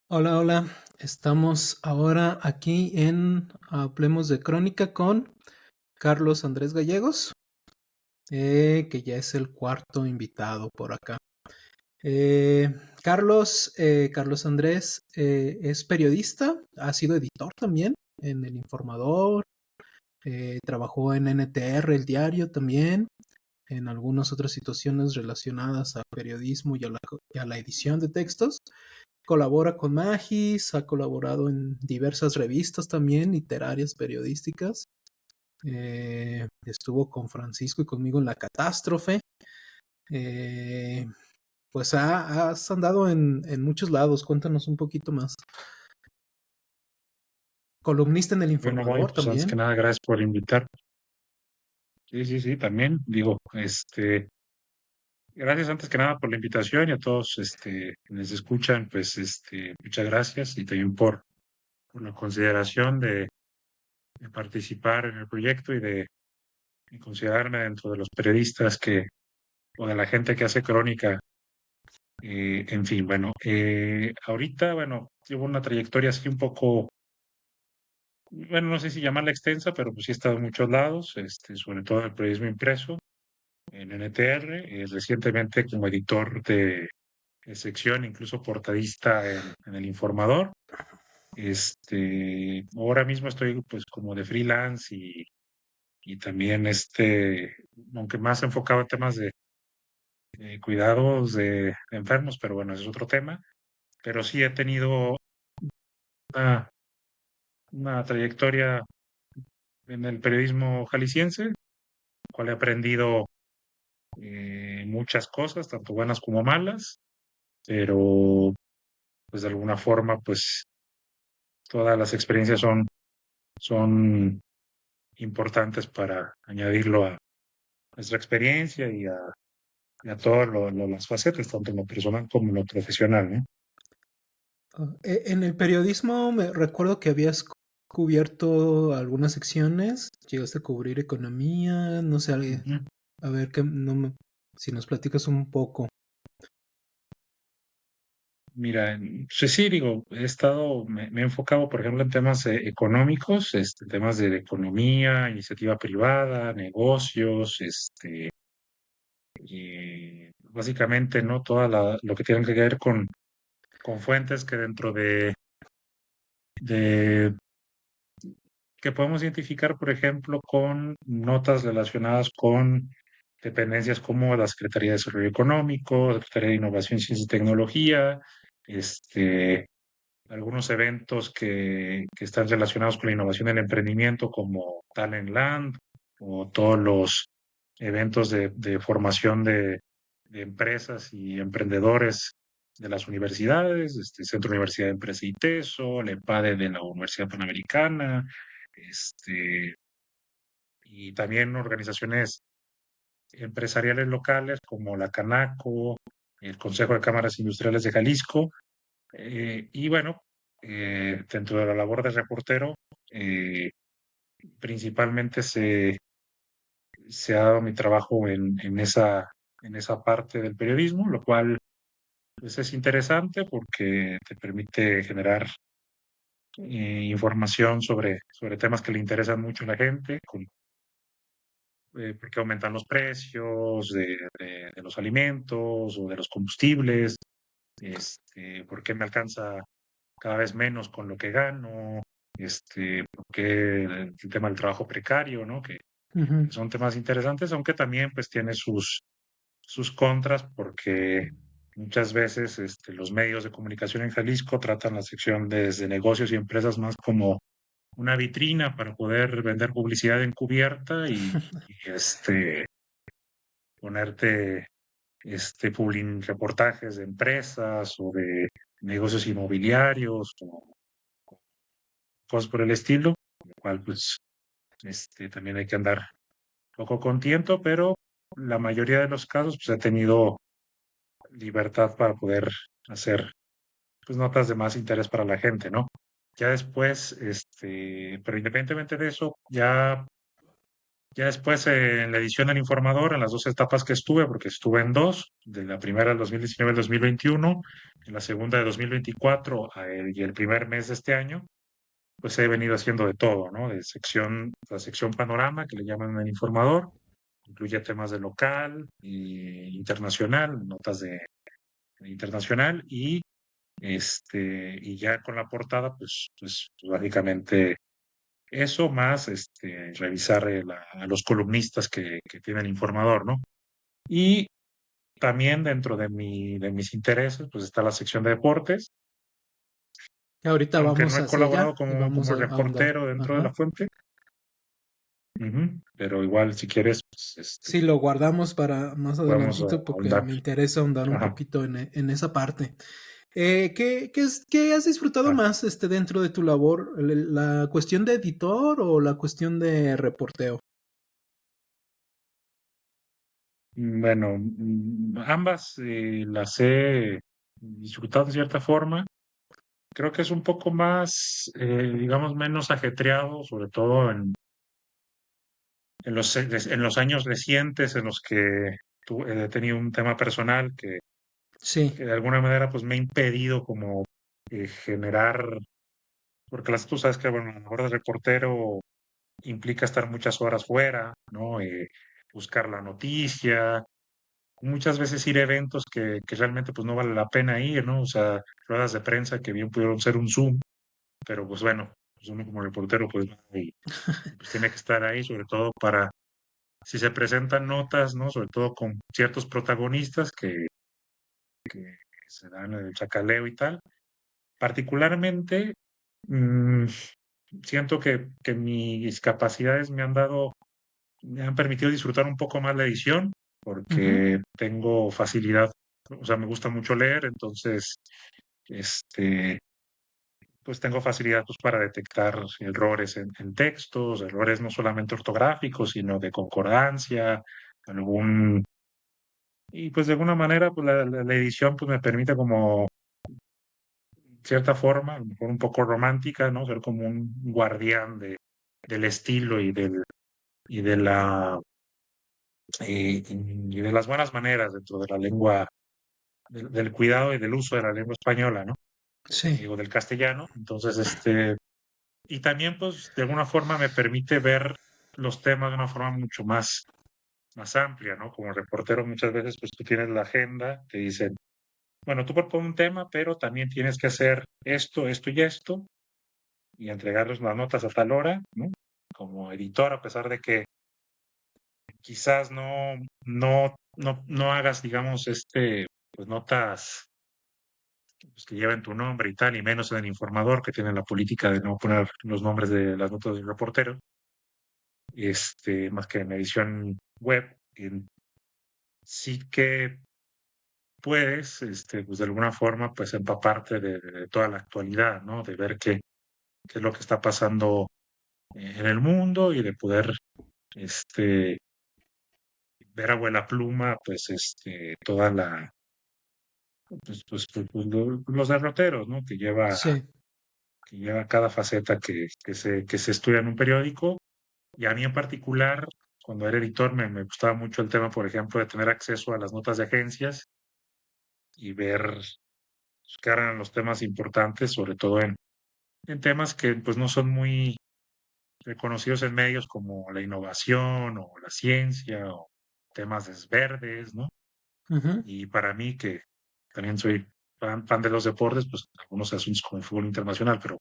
Hola, hola. Estamos ahora aquí en Hablemos de Crónica con Carlos Andrés Gallegos, que ya es el cuarto invitado por acá. Eh, Carlos Andrés es periodista, ha sido editor también en El Informador, trabajó en NTR, el diario también, en algunas otras situaciones relacionadas a periodismo y a la edición de textos. Colabora con Magis, ha colaborado en diversas revistas también, literarias, periodísticas. Estuvo con Francisco y conmigo en La Catástrofe. Eh, pues has andado en muchos lados, cuéntanos un poquito más. Columnista en El Bueno, Moy, Informador pues antes que también. nada, gracias por invitar. Sí, sí, sí, también digo, gracias antes que nada por la invitación y a todos, quienes escuchan, pues, muchas gracias y también por la consideración de participar en el proyecto y considerarme dentro de los periodistas o de la gente que hace crónica. En fin, bueno, ahorita, bueno, llevo una trayectoria así un poco, bueno, no sé si llamarla extensa, pero pues sí he estado en muchos lados, sobre todo en el periodismo impreso en NTR, recientemente como editor de sección, incluso portadista en El Informador. Ahora mismo estoy pues como de freelance y también aunque más enfocado en temas de cuidados de enfermos, pero bueno, ese es otro tema. Pero sí he tenido una, una trayectoria en el periodismo jalisciense, cual he aprendido muchas cosas, tanto buenas como malas, pero pues de alguna forma, pues todas las experiencias son importantes para añadirlo a nuestra experiencia y a todas las facetas, tanto en lo personal como en lo profesional, ¿no? En el periodismo me recuerdo que habías cubierto algunas secciones, llegaste a cubrir economía, no sé, Ujú. a ver si nos platicas un poco. Mira, pues sí, digo, me he enfocado, por ejemplo, en temas económicos, temas de economía, iniciativa privada, negocios, y básicamente, ¿no? Lo que tiene que ver con fuentes que dentro de que podemos identificar, por ejemplo, con notas relacionadas con dependencias como la Secretaría de Desarrollo Económico, la Secretaría de Innovación, Ciencia y Tecnología, algunos eventos que están relacionados con la innovación y el emprendimiento, como Talent Land, o todos los eventos de formación de empresas y emprendedores de las universidades, Centro Universidad de Empresa y TESO, el EPADE de la Universidad Panamericana, este, y también organizaciones empresariales locales como la Canaco, el Consejo de Cámaras Industriales de Jalisco, y bueno, dentro de la labor de reportero, eh, principalmente se ha dado mi trabajo en esa parte del periodismo, lo cual pues, es interesante porque te permite generar información sobre temas que le interesan mucho a la gente, por qué aumentan los precios de los alimentos o de los combustibles, por qué me alcanza cada vez menos con lo que gano, por qué el tema del trabajo precario, ¿no? Que Ujú. son temas interesantes, aunque también pues tiene sus contras porque muchas veces los medios de comunicación en Jalisco tratan la sección desde negocios y empresas más como una vitrina para poder vender publicidad encubierta y ponerte reportajes de empresas o de negocios inmobiliarios o cosas por el estilo, lo cual pues también hay que andar poco con tiento, pero la mayoría de los casos pues he tenido libertad para poder hacer pues notas de más interés para la gente, ¿no? Ya después, pero independientemente de eso, ya Ya después en la edición del Informador, en las dos etapas que estuve, porque estuve en dos, de la primera del 2019 al 2021, en la segunda de 2024 y el primer mes de este año, pues he venido haciendo de todo, ¿no? La sección panorama, que le llaman el Informador, incluye temas de local e internacional, notas de internacional y ya con la portada, pues básicamente eso más revisar a los columnistas que tiene el informador, ¿no? Y también dentro de mis intereses, pues está la sección de deportes, Y ahorita aunque no vamos he hacia colaborado allá y como, vamos como a ahondar. reportero dentro de la Ajá. fuente. Pero igual si quieres, pues Sí, lo guardamos para más vamos a adelantito porque ahondar. me interesa ahondar un Ajá. poquito en esa parte. ¿Qué has disfrutado Ah, más dentro de tu labor? ¿La cuestión de editor o la cuestión de reporteo? Bueno, ambas las he disfrutado de cierta forma. Creo que es un poco más, digamos, menos ajetreado, sobre todo en los años recientes en los que he tenido un tema personal Sí, que de alguna manera pues me ha impedido como generar, porque tú sabes que, bueno, la labor de reportero implica estar muchas horas fuera, ¿no? Buscar la noticia, muchas veces ir a eventos que realmente pues no vale la pena ir, ¿no? O sea, ruedas de prensa que bien pudieron ser un Zoom, pero pues bueno, pues uno como reportero pues va y pues tiene que estar ahí, sobre todo para si se presentan notas, ¿no? Sobre todo con ciertos protagonistas que se dan el chacaleo y tal. Particularmente, mm, siento que mis capacidades me han permitido disfrutar un poco más la edición, ujú, porque tengo facilidad, o sea, me gusta mucho leer, entonces, este, pues tengo facilidad pues, para detectar errores en textos, errores no solamente ortográficos, sino de concordancia, algún y pues de alguna manera, pues la edición pues me permite como cierta forma, a lo mejor un poco romántica, ¿no? Ser como un guardián del estilo y de y de las buenas maneras dentro de la lengua, del cuidado y del uso de la lengua española, ¿no? sí, O del castellano. Entonces, y también pues de alguna forma me permite ver los temas de una forma mucho más amplia, ¿no? Como reportero muchas veces pues tú tienes la agenda, te dicen bueno, tú propones un tema, pero también tienes que hacer esto, esto y esto, y entregarles las notas a tal hora, ¿no? Como editor, a pesar de que quizás no hagas, digamos, pues notas pues, que lleven tu nombre y tal, y menos en el informador, que tiene la política de no poner los nombres de las notas del reportero, más que en edición web. Sí que puedes, pues de alguna forma, pues empaparte de toda la actualidad, ¿no? De ver qué es lo que está pasando en el mundo y de poder este, ver a vuela pluma, pues toda los derroteros, ¿no? sí, Que lleva cada faceta que se estudia en un periódico. Y a mí en particular, cuando era editor, me gustaba mucho el tema, por ejemplo, de tener acceso a las notas de agencias y ver pues, qué eran los temas importantes, sobre todo en temas que pues no son muy reconocidos en medios como la innovación o la ciencia o temas verdes, ¿no? ujú, Y para mí, que también soy fan de los deportes, pues algunos asuntos como el fútbol internacional, pero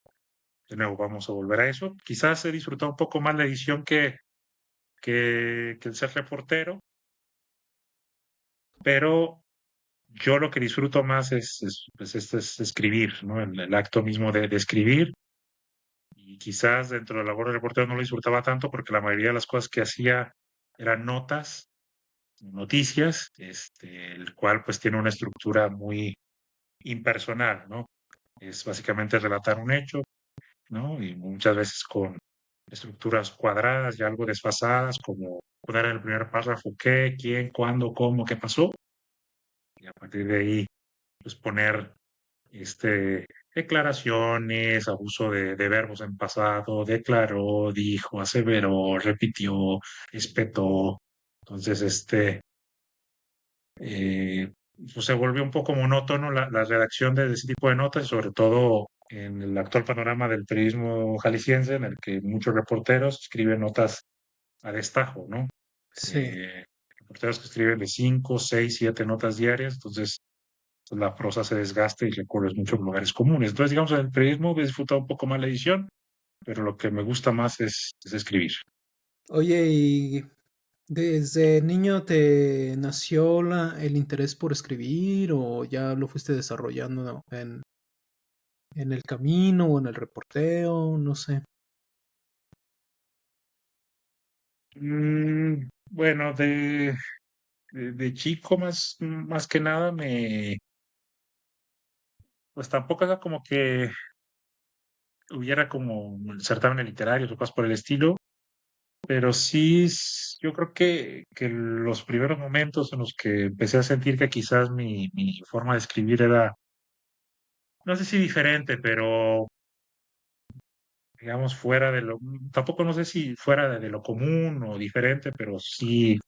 de nuevo vamos a volver a eso. Quizás he disfrutado un poco más la edición que el ser reportero, pero yo lo que disfruto más es escribir, ¿no? El acto mismo de escribir. Y quizás dentro de la labor de reportero no lo disfrutaba tanto porque la mayoría de las cosas que hacía eran notas, noticias, el cual pues tiene una estructura muy impersonal, ¿no? Es básicamente relatar un hecho, ¿no? Y muchas veces con estructuras cuadradas y algo desfasadas, como poner en el primer párrafo qué, quién, cuándo, cómo, qué pasó, y a partir de ahí, pues poner este, declaraciones, abuso de verbos en pasado, declaró, dijo, aseveró, repitió, espetó. Entonces, eh, pues se volvió un poco monótono la redacción de ese tipo de notas, y sobre todo en el actual panorama del periodismo jalisciense, en el que muchos reporteros escriben notas a destajo, ¿no? Sí. Eh, Reporteros que escriben de 5, 6, 7 notas diarias, entonces pues, la prosa se desgasta y recurres muchos lugares comunes. Entonces, digamos, en el periodismo he disfrutado un poco más la edición, pero lo que me gusta más es escribir. Oye, ¿y desde niño te nació el interés por escribir o ya lo fuiste desarrollando en el camino o en el reporteo? No sé. Bueno, de chico más que nada pues tampoco era como que hubiera como certámenes literarios o cosas por el estilo, pero sí, yo creo que los primeros momentos en los que empecé a sentir que quizás mi forma de escribir era, no sé si diferente, pero digamos fuera de lo, tampoco no sé si fuera de lo común o diferente, pero sí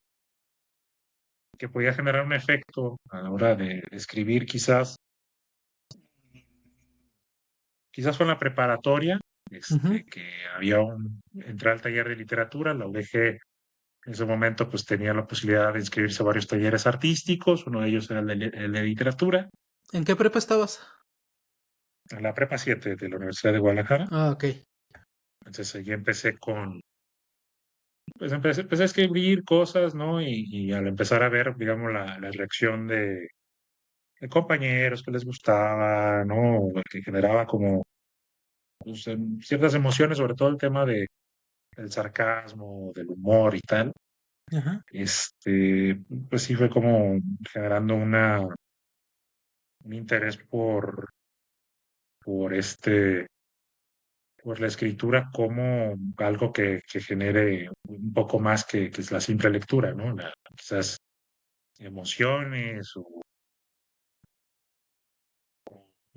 que podía generar un efecto a la hora de escribir quizás fue en la preparatoria, Ujú. que entré al taller de literatura, la UDG en ese momento pues tenía la posibilidad de inscribirse a varios talleres artísticos, uno de ellos era el de literatura, ¿En qué prepa estabas? en la Prepa 7 de la Universidad de Guadalajara. Ah, ok. Entonces allí pues empecé a escribir cosas, ¿no? Y al empezar a ver, digamos, la reacción de compañeros que les gustaba, ¿no? Que generaba como pues, ciertas emociones, sobre todo el tema del sarcasmo, del humor y tal. Ajá. Pues sí fue como generando un interés por por la escritura como algo que genere un poco más que es la simple lectura, ¿no? Quizás emociones o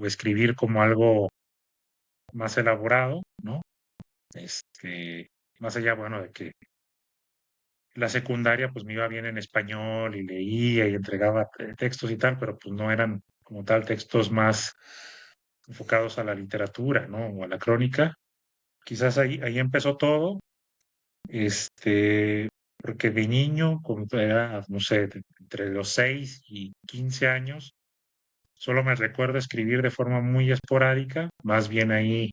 escribir como algo más elaborado, ¿no? Más allá, bueno, de que la secundaria pues me iba bien en español y leía y entregaba textos y tal, pero pues no eran como tal textos más enfocados a la literatura, ¿no? O a la crónica. Quizás ahí empezó todo, este, porque de niño, cuando era, no sé, entre los 6 y 15 años, solo me recuerdo escribir de forma muy esporádica, más bien ahí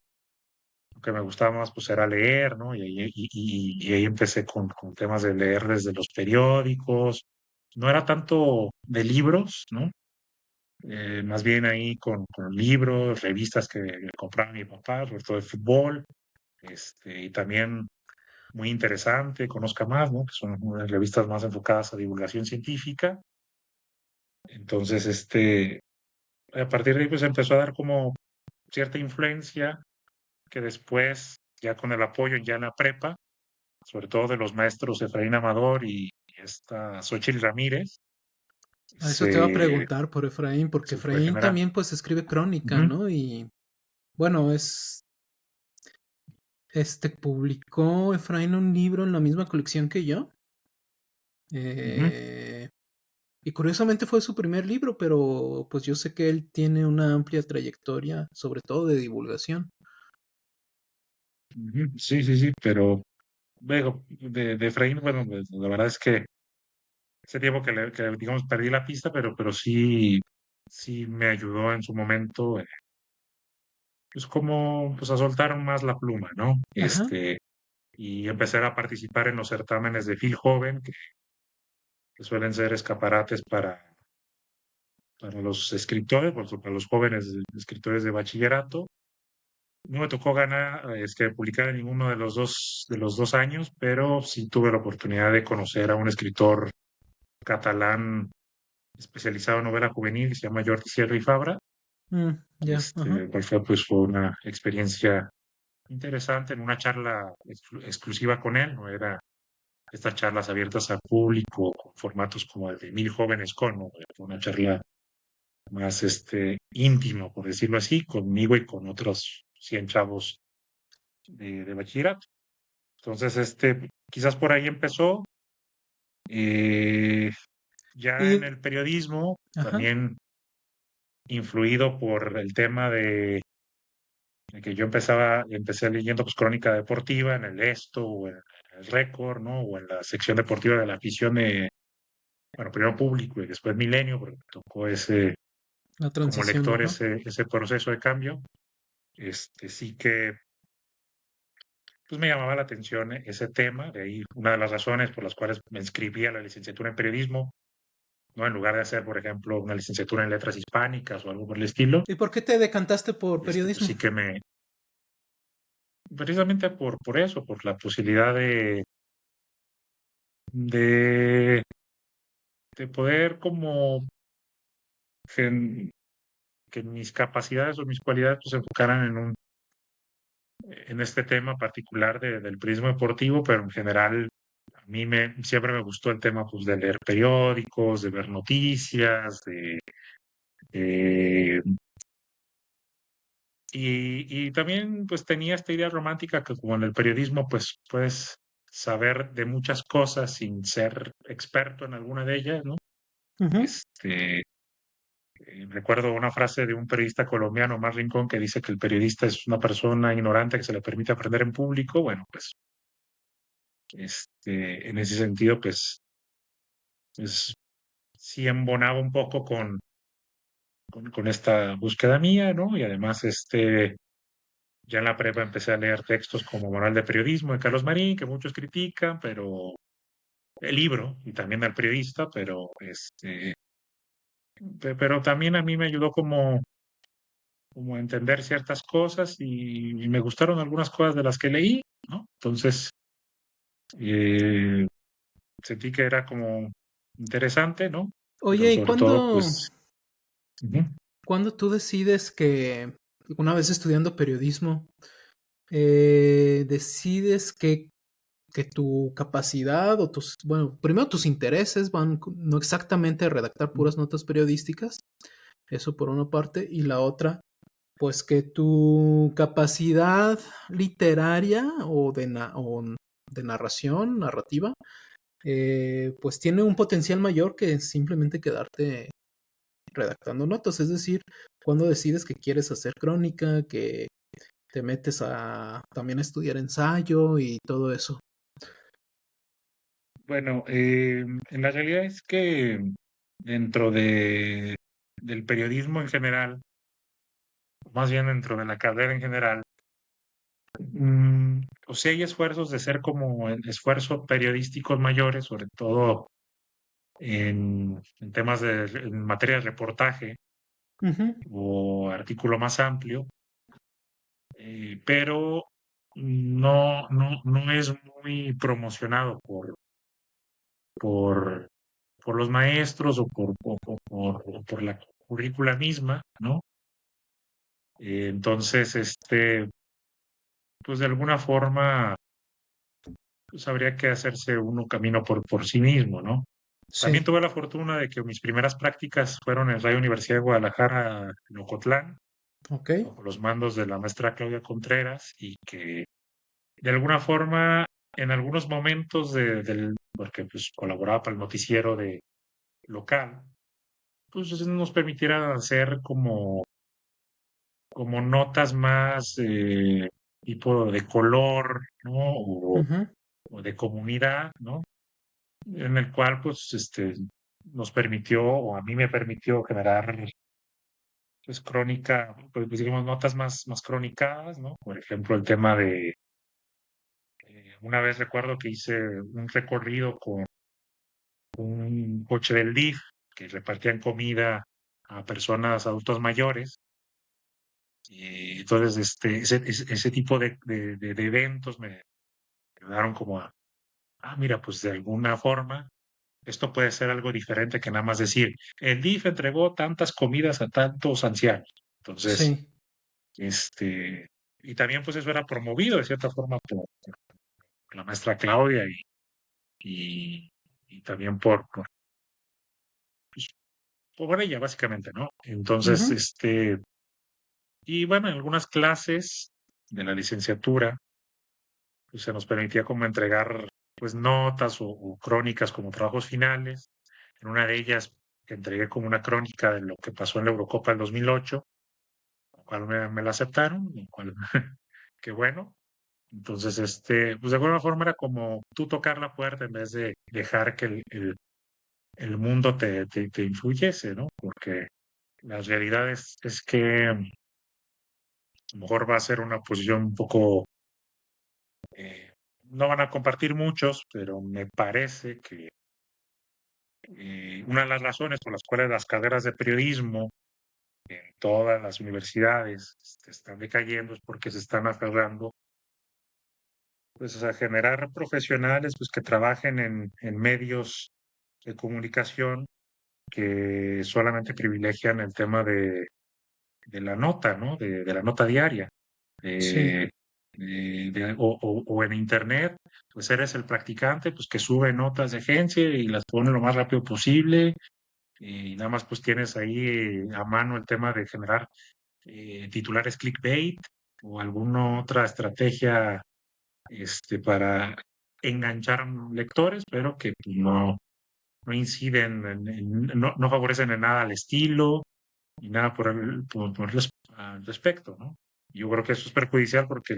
lo que me gustaba más pues era leer, ¿no? Y ahí empecé con temas de leer desde los periódicos, no era tanto de libros, ¿no? Más bien ahí con libros, revistas que compraba mi papá, sobre todo de fútbol, y también muy interesante, Conozca Más, ¿no? Que son unas revistas más enfocadas a divulgación científica. Entonces, a partir de ahí, pues empezó a dar como cierta influencia que después, ya con el apoyo ya en la prepa, sobre todo de los maestros Efraín Amador y esta Xochitl Ramírez, A eso te va a se, preguntar por Efraín, porque se fue Efraín generando. también pues escribe crónica, Ujú, ¿no? Y bueno, publicó Efraín un libro en la misma colección que yo. ujú, eh, y curiosamente fue su primer libro, pero pues yo sé que él tiene una amplia trayectoria, sobre todo de divulgación. ujú. Sí, sí, sí, pero luego de Efraín, bueno, pues, la verdad es que ese tiempo digamos, perdí la pista, pero sí, sí me ayudó en su momento, pues como, pues a soltar más la pluma, ¿no? Ajá. Y empezar a participar en los certámenes de Phil Joven, que suelen ser escaparates para los escritores, para los jóvenes escritores de bachillerato. No me tocó ganar, publicar en ninguno de los dos años, pero sí tuve la oportunidad de conocer a un escritor catalán especializado en novela juvenil que se llama Jordi Sierra y Fabra. Ya, ajá. Cual fue una experiencia interesante en una charla exclusiva con él, no era estas charlas abiertas al público con formatos como el de Mil Jóvenes con, ¿no? Fue una charla más íntimo, por decirlo así, conmigo y con otros 100 chavos de bachillerato. Entonces, quizás por ahí empezó. Eh, ya en Y, el periodismo, ajá, también influido por el tema de que yo empecé leyendo pues crónica deportiva en el Esto o en el Récord, ¿no? O en la sección deportiva de la afición de, bueno, primero Público y después Milenio, porque me tocó la como transición, lector ajá. ese proceso de cambio. Sí que pues me llamaba la atención ese tema, de ahí una de las razones por las cuales me inscribí a la licenciatura en periodismo, ¿no? En lugar de hacer, por ejemplo, una licenciatura en letras hispánicas o algo por el estilo, ¿Y por qué te decantaste por pues periodismo? sí que precisamente por eso, por la posibilidad de, de poder como gen- que mis capacidades o mis cualidades pues, se enfocaran en este tema particular del periodismo deportivo, pero en general a mí siempre me gustó el tema pues, de leer periódicos, de ver noticias, eh, y también pues tenía esta idea romántica que como en el periodismo pues puedes saber de muchas cosas sin ser experto en alguna de ellas, ¿no? Ujú. Este, recuerdo una frase de un periodista colombiano, Omar Rincón, que dice que el periodista es una persona ignorante que se le permite aprender en público. Bueno, pues en ese sentido pues sí embonaba un poco con esta búsqueda mía, ¿no? Y además ya en la prepa empecé a leer textos como Moral de Periodismo de Carlos Marín, que muchos critican, pero el libro, y también al periodista, pero también a mí me ayudó como a entender ciertas cosas y me gustaron algunas cosas de las que leí, ¿no? Entonces, eh, sentí que era como interesante, ¿no? Pero Oye, ¿y sobre todo, pues, ujú. cuándo tú decides que, una vez estudiando periodismo, decides que tu capacidad o tus, bueno, primero tus intereses van no exactamente a redactar puras notas periodísticas, eso por una parte, y la otra, pues que tu capacidad literaria o de narración, narrativa, pues tiene un potencial mayor que simplemente quedarte redactando notas, es decir, cuando decides que quieres hacer crónica, que te metes a también a estudiar ensayo y todo eso. Bueno, en la realidad es que dentro del periodismo en general, más bien dentro de la carrera en general, o sea, hay esfuerzos de ser como esfuerzos periodísticos mayores, sobre todo en temas en materia de reportaje Ujú, o artículo más amplio, pero no es muy promocionado por, por los maestros o por la currícula misma, ¿no? Entonces, pues de alguna forma, pues habría que hacerse uno camino por sí mismo, ¿no? También sí, tuve la fortuna de que mis primeras prácticas fueron en Radio Universidad de Guadalajara, en Ocotlán, ok. bajo los mandos de la maestra Claudia Contreras, y que de alguna forma, en algunos momentos porque pues colaboraba para el noticiero local, pues eso nos permitiera hacer como notas más tipo de color, ¿no? Ujú, O de comunidad, ¿no? En el cual, pues, nos permitió, o a mí me permitió generar, pues, crónica, pues, digamos, notas más cronicadas, ¿no? Por ejemplo, el tema una vez recuerdo que hice un recorrido con un coche del DIF que repartían comida a personas, adultos mayores. Y entonces, ese tipo de eventos me ayudaron como mira, pues de alguna forma, esto puede ser algo diferente que nada más decir, el DIF entregó tantas comidas a tantos ancianos. Entonces, sí. y también pues eso era promovido de cierta forma por la maestra Claudia y también por ella, básicamente, ¿no? Entonces, Ujú. y bueno, en algunas clases de la licenciatura, pues se nos permitía como entregar pues notas o crónicas como trabajos finales. En una de ellas entregué como una crónica de lo que pasó en la Eurocopa del 2008, lo cual me la aceptaron, lo cual, qué bueno. Entonces, pues de alguna forma era como tú tocar la puerta en vez de dejar que el mundo te influyese, ¿no? Porque la realidad es que a lo mejor va a ser una posición un poco, eh, no van a compartir muchos, pero me parece que una de las razones por las cuales las carreras de periodismo en todas las universidades están decayendo es porque se están aferrando pues, a generar profesionales pues, que trabajen en medios de comunicación que solamente privilegian el tema de la nota, ¿no? De la nota diaria. Sí, Eh, o en internet, pues eres el practicante, pues que sube notas de agencia y las pone lo más rápido posible. Y nada más pues tienes ahí a mano el tema de generar titulares clickbait o alguna otra estrategia para enganchar lectores, pero que pues, no inciden, no favorecen en nada al estilo y nada al respecto, ¿no? Yo creo que eso es perjudicial porque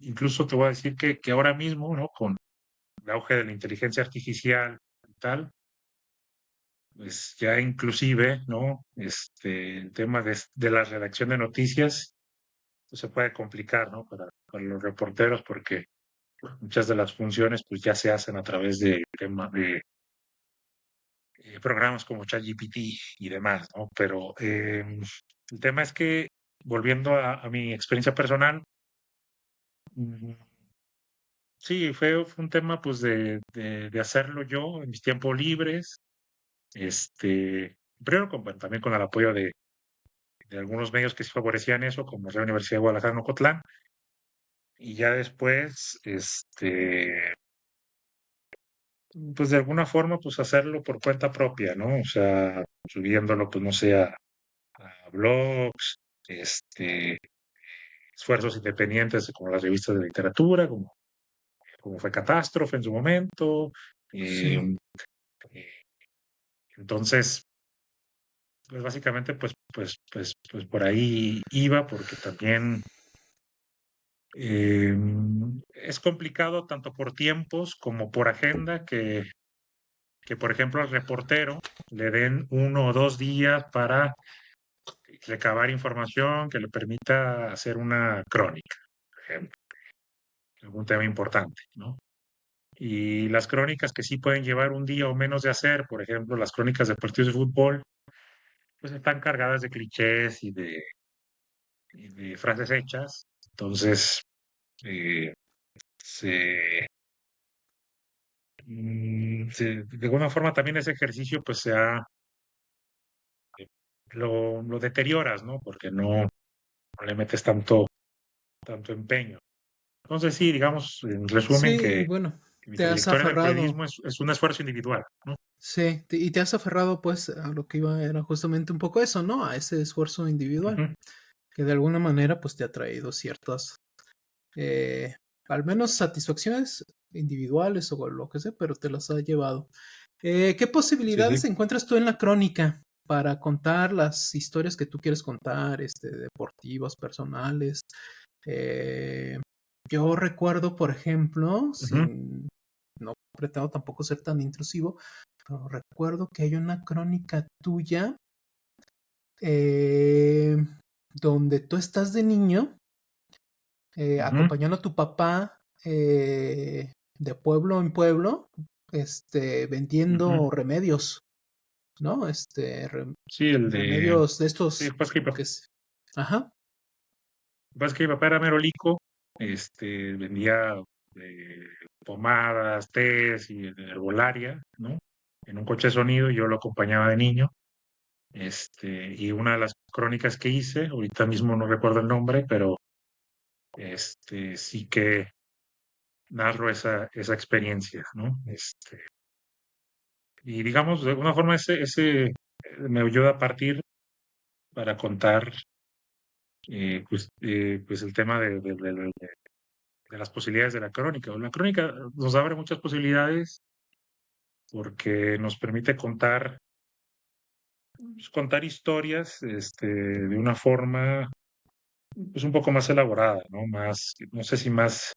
incluso te voy a decir que ahora mismo, ¿no? Con el auge de la inteligencia artificial y tal, pues ya inclusive, ¿no? El tema de la redacción de noticias pues, se puede complicar, ¿no? Para los reporteros porque muchas de las funciones pues ya se hacen a través de tema de programas como ChatGPT y demás, ¿no? Pero el tema es que, volviendo a mi experiencia personal, mm, sí, fue un tema pues de hacerlo yo en mis tiempos libres, primero bueno, también con el apoyo de algunos medios que sí favorecían eso, como la Universidad de Guadalajara, Nocotlán, y ya después, pues de alguna forma, pues hacerlo por cuenta propia, ¿no? O sea, subiéndolo, pues no sé, a blogs, esfuerzos independientes como las revistas de literatura, como fue Catástrofe en su momento. sí. eh, eh, entonces, pues básicamente, pues por ahí iba, porque también eh, es complicado tanto por tiempos como por agenda que, por ejemplo, al reportero le den 1 o 2 días para recabar información que le permita hacer una crónica, por ejemplo, algún tema importante, ¿no? Y las crónicas que sí pueden llevar un día o menos de hacer, por ejemplo, las crónicas de partidos de fútbol, pues están cargadas de clichés y de frases hechas. Entonces, eh, se, de alguna forma también ese ejercicio pues lo deterioras, ¿no? Porque no le metes tanto empeño. Entonces sí, digamos, en resumen, Sí, y que bueno, mi te has trayectoria en el aferrado. periodismo es un esfuerzo individual, ¿no? Sí, y te has aferrado pues a lo que iba era justamente un poco eso, ¿no? A ese esfuerzo individual, Ujú. que de alguna manera pues te ha traído ciertas, eh, al menos satisfacciones individuales o lo que sea, pero te las ha llevado. ¿Qué Sí, posibilidades sí. encuentras tú en la crónica para contar las historias que tú quieres contar, deportivas, personales? Eh, yo recuerdo, por ejemplo, Ujú, sin no pretendo tampoco ser tan intrusivo, pero recuerdo que hay una crónica tuya eh, donde tú estás de niño ujú, acompañando a tu papá de pueblo en pueblo, ujú. vendiendo remedios, ¿no? Sí, Remedios de sí, estos que es, ajá, pues que mi papá era merolico, vendía eh, pomadas, tés y herbolaria, ¿no? En un coche de sonido, y yo lo acompañaba de niño. Y una de las crónicas que hice, ahorita mismo no recuerdo el nombre, pero sí que narro esa experiencia, ¿no? Y digamos, de alguna forma me ayuda a partir para contar pues el tema de las posibilidades de la crónica. La crónica nos abre muchas posibilidades porque nos permite contar, pues, contar historias de una forma pues un poco más elaborada, ¿no? Más, no sé si más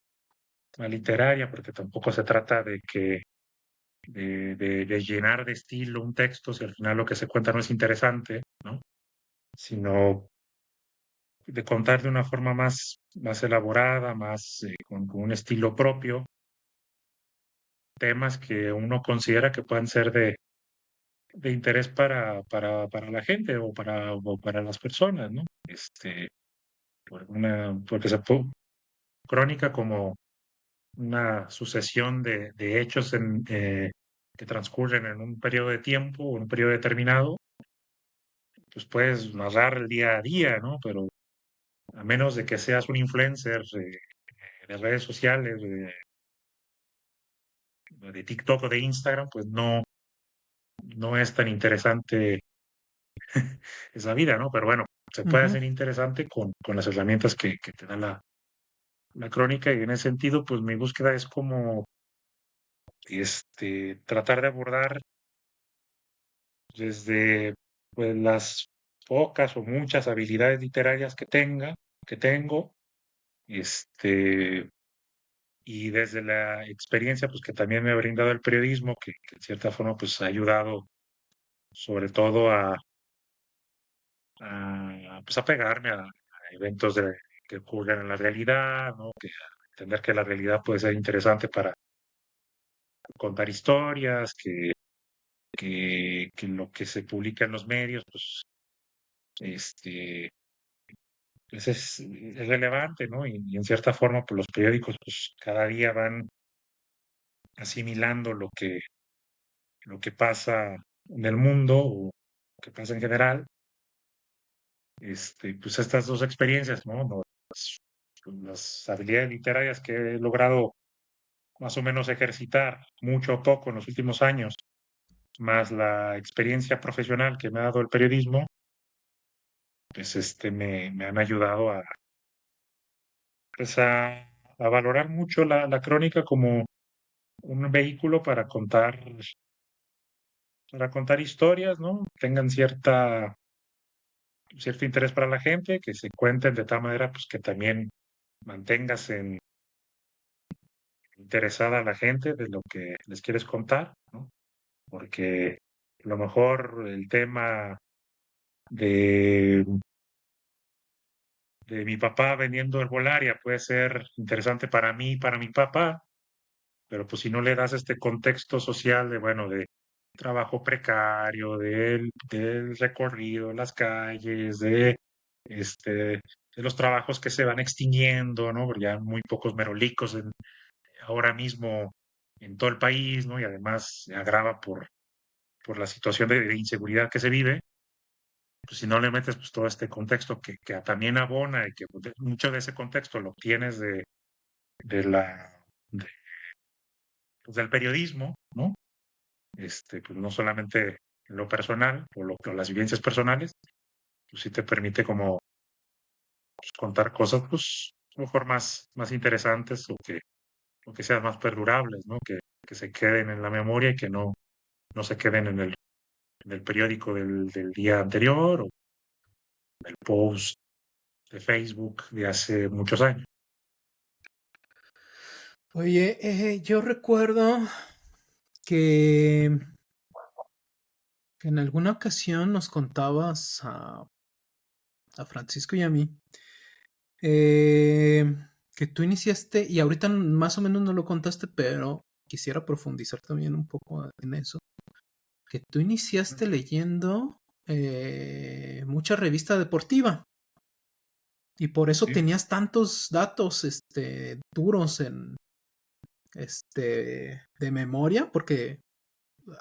literaria, porque tampoco se trata de que de llenar de estilo un texto si al final lo que se cuenta no es interesante, ¿no? Sino de contar de una forma más elaborada, con un estilo propio, temas que uno considera que puedan ser de interés para la gente o para las personas, ¿no? Porque crónica como una sucesión de hechos que transcurren en un periodo de tiempo o en un periodo determinado, pues puedes narrar el día a día, ¿no? Pero a menos de que seas un influencer de redes sociales, de TikTok o de Instagram, pues no es tan interesante esa vida, ¿no? Pero bueno, se puede Ujú, hacer interesante con las herramientas que te da la crónica y en ese sentido, pues mi búsqueda es como tratar de abordar desde pues, las pocas o muchas habilidades literarias que tengo, este, y desde la experiencia pues que también me ha brindado el periodismo, que en cierta forma pues ha ayudado sobre todo pues, a pegarme a eventos que ocurren en la realidad, ¿no? Que entender que la realidad puede ser interesante para contar historias, que lo que se publica en los medios, pues, este, es relevante, ¿no? Y en cierta forma, pues los periódicos, pues cada día van asimilando lo que pasa en el mundo o lo que pasa en general. Pues estas dos experiencias, ¿no? Las habilidades literarias que he logrado más o menos ejercitar mucho o poco en los últimos años, más la experiencia profesional que me ha dado el periodismo, pues me han ayudado pues a valorar mucho la crónica como un vehículo para contar historias, ¿no? Tengan cierto interés para la gente, que se cuenten de tal manera pues que también mantengas interesada a la gente de lo que les quieres contar, ¿no? Porque a lo mejor el tema de, de mi papá vendiendo herbolaria puede ser interesante para mí y para mi papá, pero pues si no le das este contexto social de, bueno, de trabajo precario, del recorrido, en las calles, este, de los trabajos que se van extinguiendo, ¿no? Porque ya muy pocos merolicos ahora mismo en todo el país, ¿no? Y además se agrava por la situación de inseguridad que se vive. Pues si no le metes pues todo este contexto que también abona y que mucho de ese contexto lo obtienes de la, de, pues, del periodismo, ¿no? Pues no solamente en lo personal o las vivencias personales, pues sí te permite como pues, contar cosas, pues, a lo mejor más interesantes o que sean más perdurables, ¿no? Que se queden en la memoria y que no se queden en el periódico del día anterior o el post de Facebook de hace muchos años. Oye, yo recuerdo que, que en alguna ocasión nos contabas a Francisco y a mí eh, que tú iniciaste, y ahorita más o menos no lo contaste, pero quisiera profundizar también un poco en eso, que tú iniciaste leyendo mucha revista deportiva y por eso Sí. tenías tantos datos duros de memoria, porque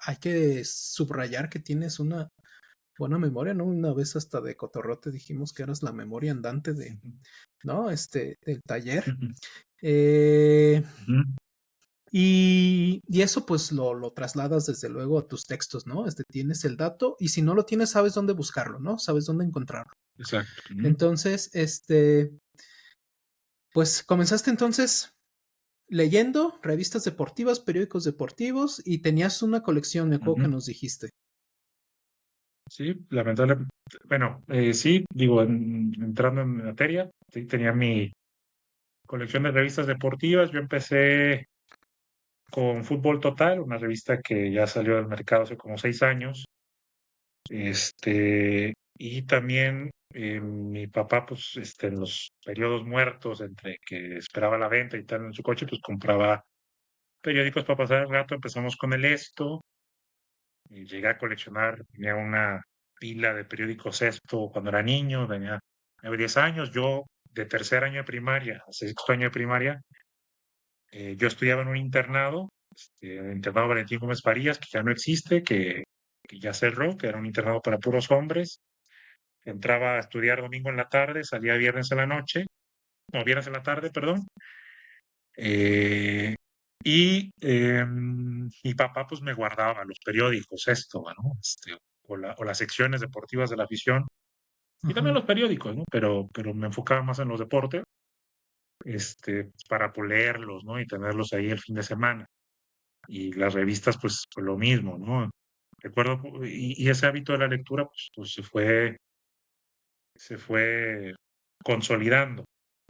hay que subrayar que tienes una buena memoria, ¿no? Una vez hasta de cotorrote dijimos que eras la memoria andante ¿no? Del taller. Ujú, Eh, ujú. Y eso pues lo trasladas desde luego a tus textos, ¿no? Tienes el dato y si no lo tienes, sabes dónde buscarlo, ¿no? Sabes dónde encontrarlo. Exacto. Entonces, pues comenzaste entonces leyendo revistas deportivas, periódicos deportivos y tenías una colección, me acuerdo que Ujú. nos dijiste. Sí, lamentable. Bueno, sí, digo, entrando en materia, sí, tenía mi colección de revistas deportivas. Yo empecé con Fútbol Total, una revista que ya salió del mercado hace como 6 años. Y también mi papá, pues, en los periodos muertos entre que esperaba la venta y tal en su coche, pues compraba periódicos para pasar el rato. Empezamos con el Esto, y llegué a coleccionar, tenía una pila de periódicos Esto cuando era niño, tenía 10 años. Yo, de tercer año de primaria a sexto año de primaria, yo estudiaba en un internado, el internado Valentín Gómez Farías, que ya no existe, que ya cerró, que era un internado para puros hombres. Entraba a estudiar domingo en la tarde, salía viernes en la noche, no, viernes en la tarde, perdón. eh, mi papá pues me guardaba los periódicos, esto, ¿no? O las secciones deportivas de la afición, y también Ajá. los periódicos, ¿no? Pero me enfocaba más en los deportes, para leerlos, ¿no? Y tenerlos ahí el fin de semana. Y las revistas, pues lo mismo, ¿no? Recuerdo, y ese hábito de la lectura, pues se fue consolidando.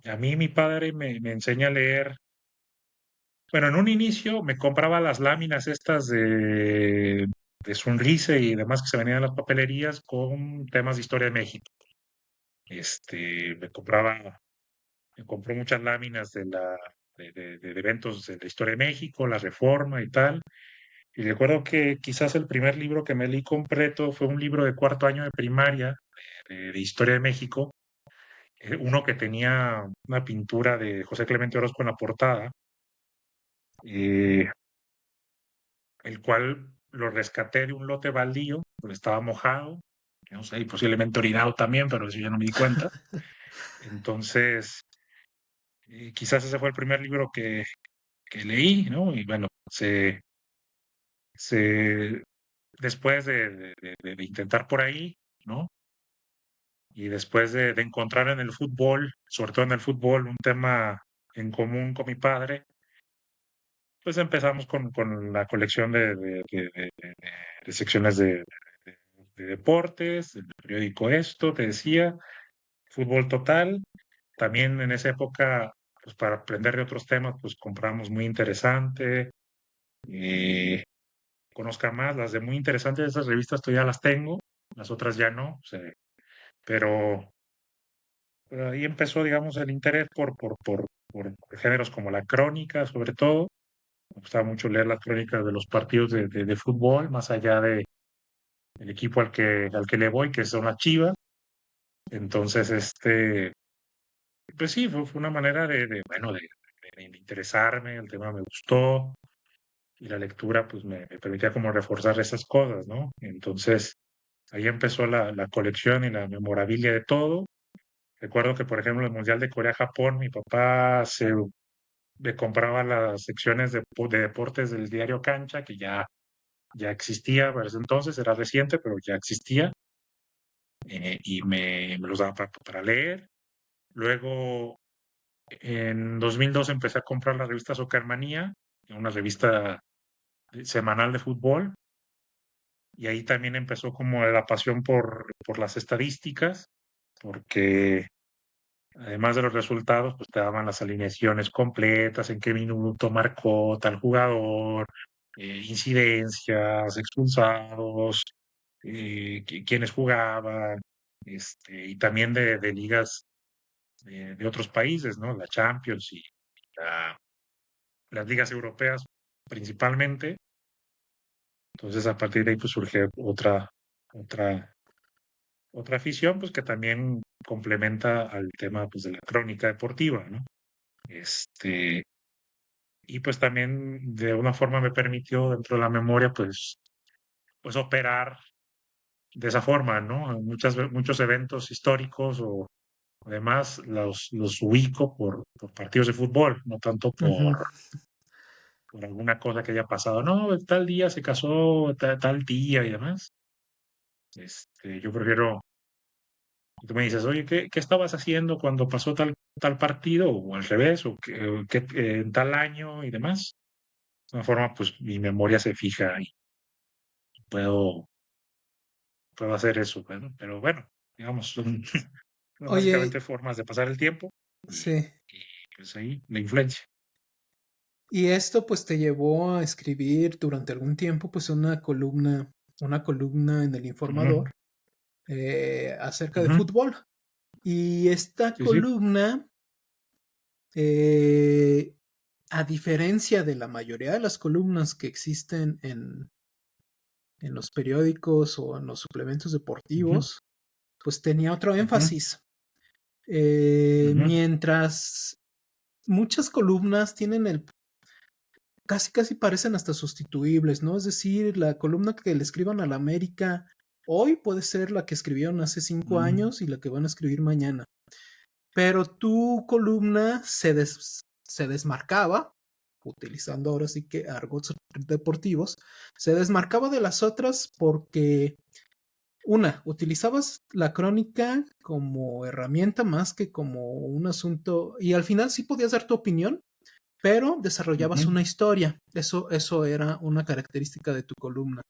A mí mi padre me enseña a leer. Bueno, en un inicio me compraba las láminas estas de Sunrise y demás que se venían en las papelerías con temas de historia de México. Me compró muchas láminas de eventos de la historia de México, la Reforma y tal. Y recuerdo que quizás el primer libro que me leí completo fue un libro de cuarto año de primaria, de historia de México, uno que tenía una pintura de José Clemente Orozco en la portada, eh, el cual lo rescaté de un lote baldío, porque estaba mojado, no sé, y posiblemente orinado también, pero eso ya no me di cuenta. Entonces, quizás ese fue el primer libro que leí, ¿no? Y bueno, se, después de intentar por ahí, ¿no? Y después de encontrar en el fútbol, sobre todo en el fútbol, un tema en común con mi padre, pues empezamos con la colección de secciones de deportes, el periódico Esto, te decía, Fútbol Total. También en esa época, pues para aprender de otros temas, pues compramos Muy Interesante, eh, Conozca Más. Las de Muy Interesante de esas revistas todavía las tengo, las otras ya no, o sea, pero, pero ahí empezó, digamos, el interés por géneros como la crónica, sobre todo. Me gustaba mucho leer las crónicas de los partidos de fútbol, más allá del equipo al que le voy, que son las Chivas. Entonces, pues sí, fue una manera bueno, de interesarme, el tema me gustó y la lectura pues me permitía como reforzar esas cosas, ¿no? Entonces, ahí empezó la colección y la memorabilia de todo. Recuerdo que, por ejemplo, el Mundial de Corea-Japón, mi papá me compraba las secciones de deportes del diario Cancha, que ya existía para ese entonces, era reciente, pero ya existía, y me los daba para leer. Luego, en 2002 empecé a comprar la revista Soccermanía, una revista semanal de fútbol, y ahí también empezó como la pasión por las estadísticas, porque además de los resultados, pues te daban las alineaciones completas, en qué minuto marcó tal jugador, incidencias, expulsados, quiénes jugaban, y también de ligas de otros países, ¿no? La Champions y la- las ligas europeas principalmente. Entonces, a partir de ahí, pues surge otra, otra afición, pues que también complementa al tema, pues, de la crónica deportiva, ¿no? Este, y pues también de una forma me permitió dentro de la memoria, pues operar de esa forma, ¿no? Muchos eventos históricos o además los ubico por partidos de fútbol, no tanto Ujú. por alguna cosa que haya pasado. No, tal día se casó tal día y demás. Yo prefiero, tú me dices, oye, ¿qué estabas haciendo cuando pasó tal partido? O al revés, en tal año y demás. De una forma, pues mi memoria se fija y puedo, puedo hacer eso, ¿no? Pero bueno, digamos, son, son Oye, básicamente formas de pasar el tiempo y, sí. y, pues ahí la influencia. Y esto pues te llevó a escribir durante algún tiempo pues una columna en El Ujú, Informador acerca de ujú, fútbol. Y esta sí, sí. columna, eh, a diferencia de la mayoría de las columnas que existen en los periódicos o en los suplementos Ujú, deportivos, pues tenía otro ujú, énfasis. ujú, Mientras muchas columnas tienen casi parecen hasta sustituibles, ¿no? Es decir, la columna que le escriban a la América hoy puede ser la que escribieron hace 5 años y la que van a escribir mañana. Pero tu columna se desmarcaba, utilizando ahora sí que argots deportivos, se desmarcaba de las otras porque, una, utilizabas la crónica como herramienta más que como un asunto, y al final sí podías dar tu opinión, pero desarrollabas ujú, una historia. Eso era una característica de tu columna.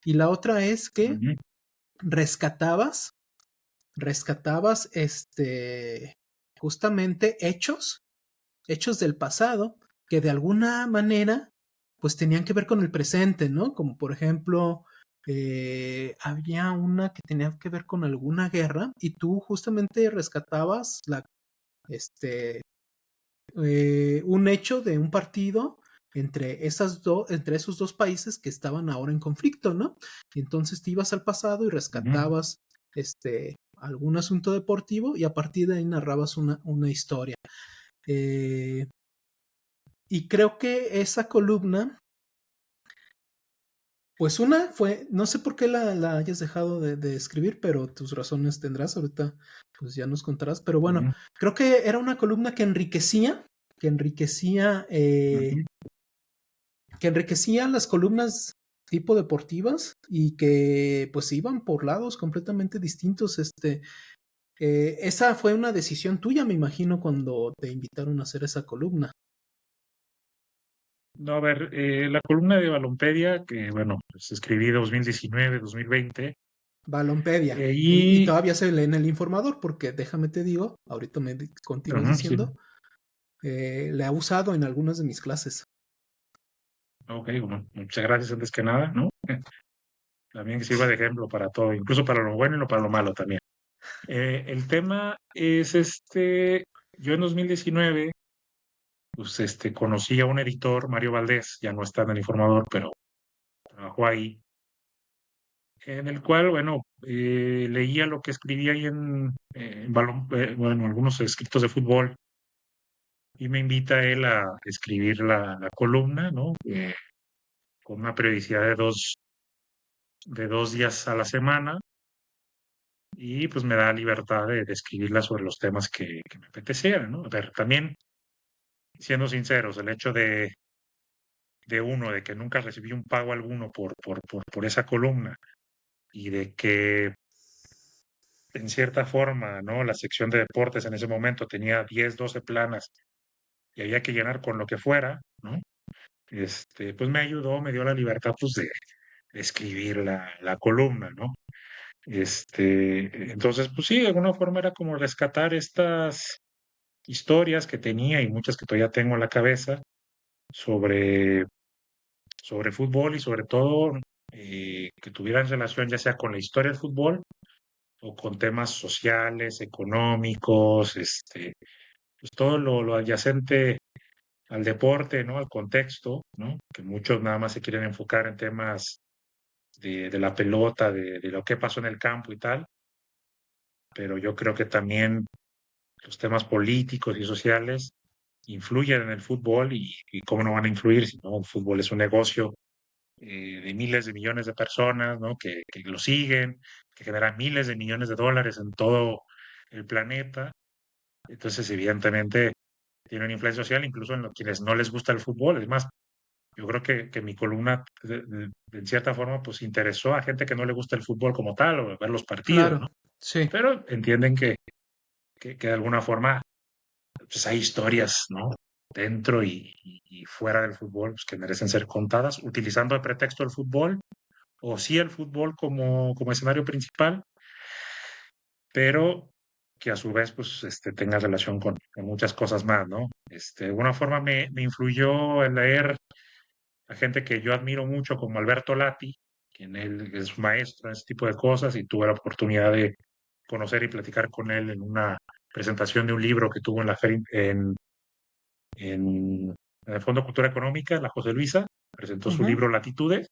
Y la otra es que ujú, rescatabas, justamente hechos del pasado que de alguna manera pues tenían que ver con el presente, ¿no? Como por ejemplo, había una que tenía que ver con alguna guerra y tú justamente rescatabas este, un hecho de un partido entre esos dos países que estaban ahora en conflicto, ¿no? Y entonces te ibas al pasado y ujú. rescatabas algún asunto deportivo y a partir de ahí narrabas una historia. Eh, y creo que esa columna, pues una fue, no sé por qué la hayas dejado de escribir, pero tus razones tendrás ahorita, pues ya nos contarás. Pero bueno, Ujú, creo que era una columna que enriquecía ujú, que enriquecían las columnas tipo deportivas y que pues iban por lados completamente distintos. Esa fue una decisión tuya, me imagino, cuando te invitaron a hacer esa columna. no, a ver, la columna de Balompedia, que bueno, pues escribí 2019, 2020, Balompedia. Y y, todavía se lee en el informador, porque déjame te digo, ahorita continúas ajá, sí, diciendo, le ha usado en algunas de mis clases. ok, bueno, muchas gracias antes que nada, ¿no? También que sirva de ejemplo para todo, incluso para lo bueno y no para lo malo también. El tema es yo en 2019, pues conocí a un editor, Mario Valdés, ya no está en el informador, pero trabajó ahí, en el cual, bueno, leía lo que escribía ahí bueno, algunos escritos de fútbol, y me invita él a escribir la columna, ¿no? Con una periodicidad de dos días a la semana, y pues me da libertad de escribirla sobre los temas que me apetecieran, ¿no? A ver, también, siendo sinceros, el hecho de que nunca recibí un pago alguno por esa columna, y de que en cierta forma, ¿no? La sección de deportes en ese momento tenía 10 12 planas y había que llenar con lo que fuera, ¿no? Pues me ayudó, me dio la libertad, pues, de escribir la columna, ¿no? Entonces, pues sí, de alguna forma era como rescatar estas historias que tenía y muchas que todavía tengo en la cabeza sobre, sobre fútbol y sobre todo que tuvieran relación ya sea con la historia del fútbol o con temas sociales, económicos, pues todo lo adyacente al deporte, ¿no? Al contexto, ¿no? Que muchos nada más se quieren enfocar en temas de la pelota, de lo que pasó en el campo y tal, pero yo creo que también los temas políticos y sociales influyen en el fútbol y cómo no van a influir si no, el fútbol es un negocio de miles de millones de personas, ¿no? Que lo siguen, que generan miles de millones de dólares en todo el planeta. Entonces, evidentemente, tiene una influencia social incluso en quienes no les gusta el fútbol. Es más, yo creo que mi columna, en cierta forma, pues interesó a gente que no le gusta el fútbol como tal o ver los partidos, ¿no? Claro, sí, Pero entienden que de alguna forma pues hay historias, ¿no? Dentro y fuera del fútbol, pues, que merecen ser contadas, utilizando de pretexto el fútbol, o sí el fútbol como escenario principal, pero que a su vez, pues, tenga relación con muchas cosas más, ¿no? De alguna forma me influyó el leer a gente que yo admiro mucho, como Alberto Lati, quien él es maestro en ese tipo de cosas, y tuve la oportunidad de conocer y platicar con él en una presentación de un libro que tuvo en la feria, en el Fondo de Cultura Económica, en la José Luisa, presentó su ujú, libro Latitudes,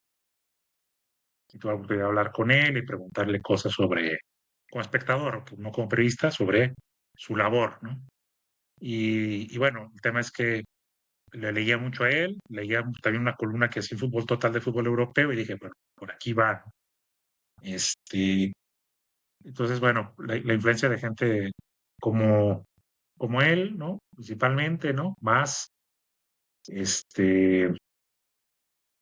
y tuve la oportunidad de hablar con él y preguntarle cosas sobre, como espectador, no como periodista, sobre su labor, ¿no? Y bueno, el tema es que le leía mucho a él, leía también una columna que hacía el fútbol total de fútbol europeo y dije, bueno, por aquí va, ¿no? Este, entonces, bueno, la influencia de gente como, como él, ¿no? Principalmente, ¿no? Más, este,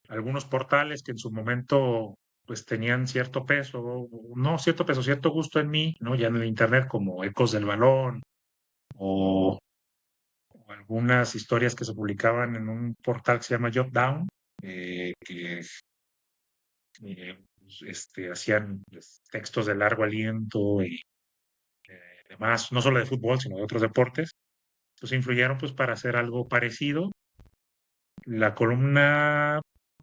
algunos portales que en su momento pues tenían cierto peso, no cierto peso, cierto gusto en mí, ¿no? Ya en el internet como Ecos del Balón o, o algunas historias que se publicaban en un portal que se llama Jotdown, que pues, hacían pues, textos de largo aliento y demás, no solo de fútbol, sino de otros deportes, pues influyeron pues para hacer algo parecido. La columna,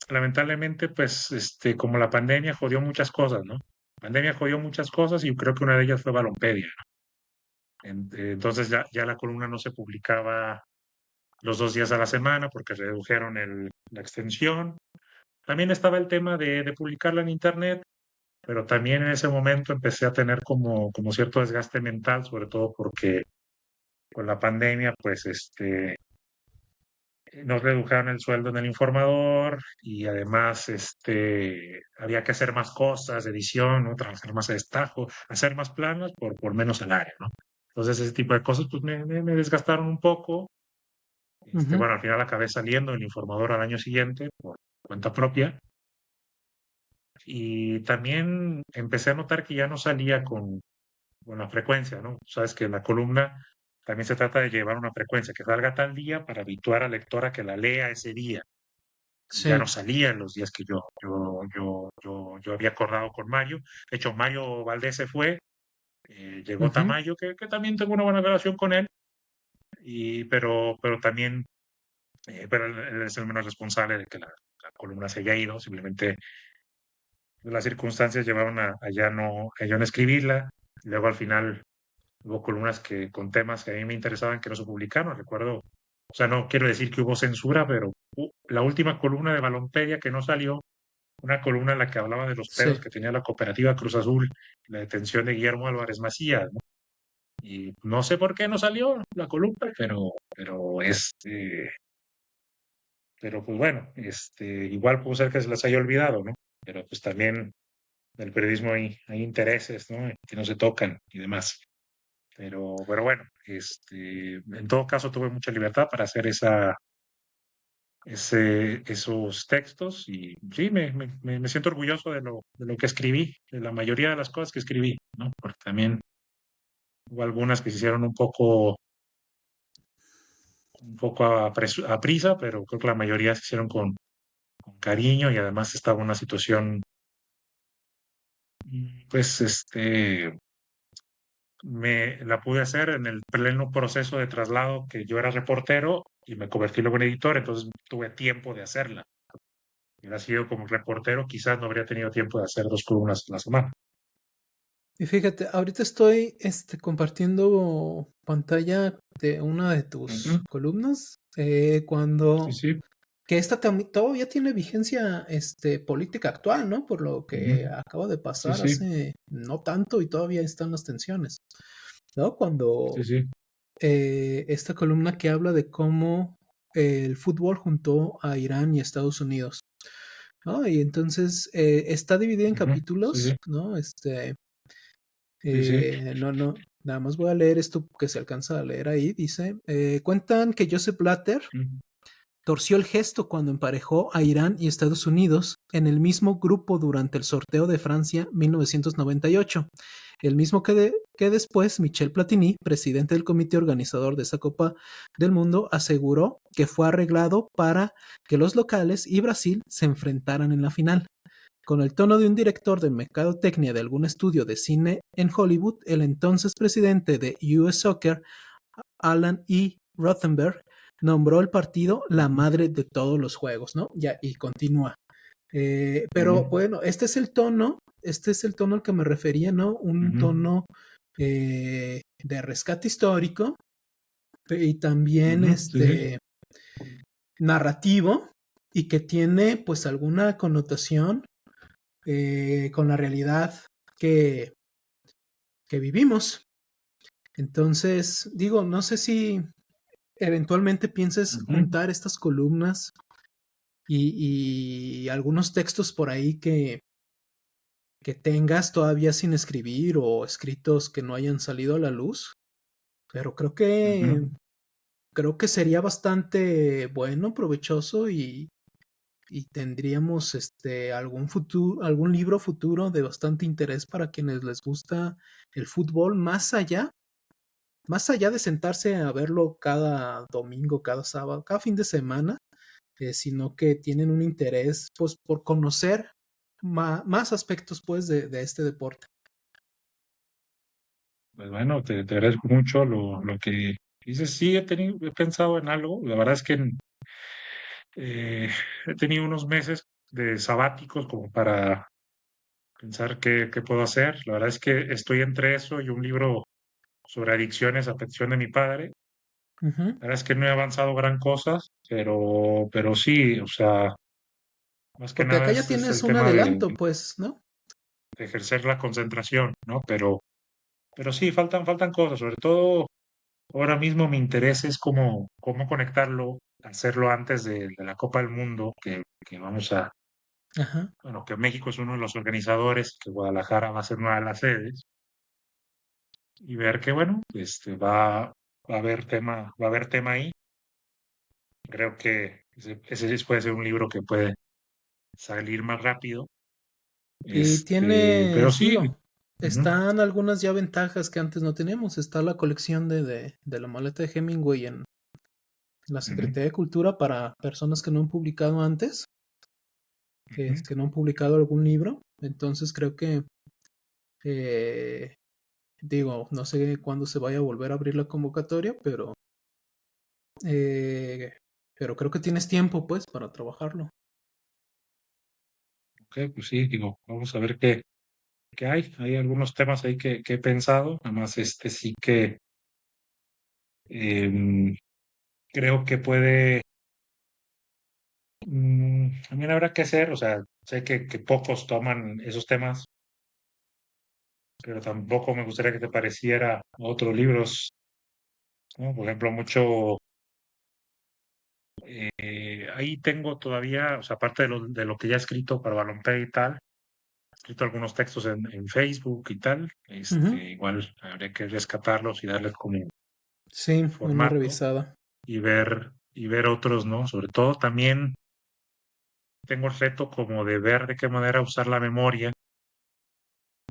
lamentablemente, pues, como la pandemia jodió muchas cosas, ¿no? La pandemia jodió muchas cosas y creo que una de ellas fue Balompedia, ¿no? Entonces ya la columna no se publicaba los 2 días a la semana porque redujeron la extensión. También estaba el tema de publicarla en internet, pero también en ese momento empecé a tener como cierto desgaste mental, sobre todo porque con la pandemia, pues, nos redujeron el sueldo en el informador y además había que hacer más cosas, edición, ¿no? Trabajar más a destajo, hacer más planos por menos salario, ¿no? Entonces ese tipo de cosas pues me desgastaron un poco. ujú, Bueno, al final acabé saliendo del informador al año siguiente por cuenta propia y también empecé a notar que ya no salía con la frecuencia, ¿no? Sabes que en la columna también se trata de llevar una frecuencia, que salga tal día para habituar al lector a que la lea ese día. Y ya no sí, salía en los días que yo había acordado con Mario. De hecho, Mario Valdés se fue, llegó ujú, Tamayo, que también tengo una buena relación con él, pero también, pero él es el menos responsable de que la columna se haya ido, simplemente las circunstancias llevaron a ya no escribirla. Luego al final hubo columnas con temas que a mí me interesaban que no se publicaron, recuerdo. O sea, no quiero decir que hubo censura, pero la última columna de Balompedia que no salió, una columna en la que hablaba de los pedos sí. que tenía la cooperativa Cruz Azul, la detención de Guillermo Álvarez Macías, ¿no? Y no sé por qué no salió la columna, pero pues bueno, igual pudo ser que se las haya olvidado, ¿no? Pero pues también en el periodismo hay intereses, ¿no? Que no se tocan y demás. Pero bueno, en todo caso tuve mucha libertad para hacer esos textos y sí, me siento orgulloso de lo que escribí, de la mayoría de las cosas que escribí, ¿no? Porque también hubo algunas que se hicieron un poco a prisa, pero creo que la mayoría se hicieron con cariño y además estaba una situación, pues, me la pude hacer en el pleno proceso de traslado que yo era reportero y me convertí luego en editor, entonces tuve tiempo de hacerla. Si hubiera sido como reportero, quizás no habría tenido tiempo de hacer 2 columnas a la semana. Y fíjate, ahorita estoy compartiendo pantalla de una de tus Ujú. columnas, Sí, cuando sí. que esta todavía tiene vigencia política actual, ¿no? Por lo que Ujú. acaba de Sí, pasar sí. hace no tanto y todavía están las tensiones, ¿no? Sí, Cuando sí. esta columna que habla de cómo el fútbol juntó a Irán y Estados Unidos, ¿no? Y entonces está dividida en Ujú. Sí, capítulos, sí. ¿no? Sí, sí. No, nada más voy a leer esto que se alcanza a leer ahí. Dice, cuentan que Joseph Blatter, Ujú. torció el gesto cuando emparejó a Irán y Estados Unidos en el mismo grupo durante el sorteo de Francia 1998, el mismo que después Michel Platini, presidente del comité organizador de esa Copa del Mundo, aseguró que fue arreglado para que los locales y Brasil se enfrentaran en la final. Con el tono de un director de mercadotecnia de algún estudio de cine en Hollywood, el entonces presidente de US Soccer, Alan E. Rothenberg, nombró el partido la madre de todos los juegos, ¿no? Ya, y continúa. Pero bueno, este es el tono al que me refería, ¿no? Un tono de rescate histórico y también Sí. narrativo, y que tiene pues alguna connotación con la realidad que, que vivimos. Entonces, digo, no sé si eventualmente pienses juntar estas columnas y algunos textos por ahí que tengas todavía sin escribir o escritos que no hayan salido a la luz, pero creo que sería bastante bueno, provechoso y tendríamos algún libro futuro de bastante interés para quienes les gusta el fútbol, más allá de sentarse a verlo cada domingo, cada sábado, cada fin de semana, sino que tienen un interés pues, por conocer más aspectos pues, de este deporte. Pues bueno, te agradezco mucho lo que dices. Sí, he pensado en algo. La verdad es que he tenido unos meses de sabáticos como para pensar qué puedo hacer. La verdad es que estoy entre eso y un libro sobre adicciones a petición de mi padre. Ujú. La verdad es que no he avanzado gran cosa, pero sí, o sea, más que Porque nada acá ya es tienes el un tema adelanto, pues, ¿no? de ejercer la concentración, ¿no? Pero sí, faltan cosas, sobre todo ahora mismo mi interés es cómo conectarlo, hacerlo antes de la Copa del Mundo, que vamos a, Ajá. bueno, que México es uno de los organizadores, que Guadalajara va a ser una de las sedes, y ver que, bueno, va a haber tema ahí. Creo que ese puede ser un libro que puede salir más rápido. Y Pero tienes, sí, digo, ujú, están algunas ya ventajas que antes no teníamos. Está la colección de la maleta de Hemingway en la ujú, Secretaría de Cultura para personas que no han publicado antes, ujú. que no han publicado algún libro. Entonces creo que, eh, digo, no sé cuándo se vaya a volver a abrir la convocatoria, eh, pero creo que tienes tiempo, pues, para trabajarlo. Ok, pues sí, digo, vamos a ver qué hay. Hay algunos temas ahí que he pensado, nada más sí que em, creo que puede, también habrá que hacer, o sea, sé que pocos toman esos temas, pero tampoco me gustaría que te pareciera otros libros, ¿no? Por ejemplo, ahí tengo todavía, o sea, aparte de lo que ya he escrito para Balompié y tal, he escrito algunos textos en Facebook y tal, Ujú. igual habría que rescatarlos y darles como Sí, una formato revisada. y ver otros, ¿no? Sobre todo también tengo el reto como de ver de qué manera usar la memoria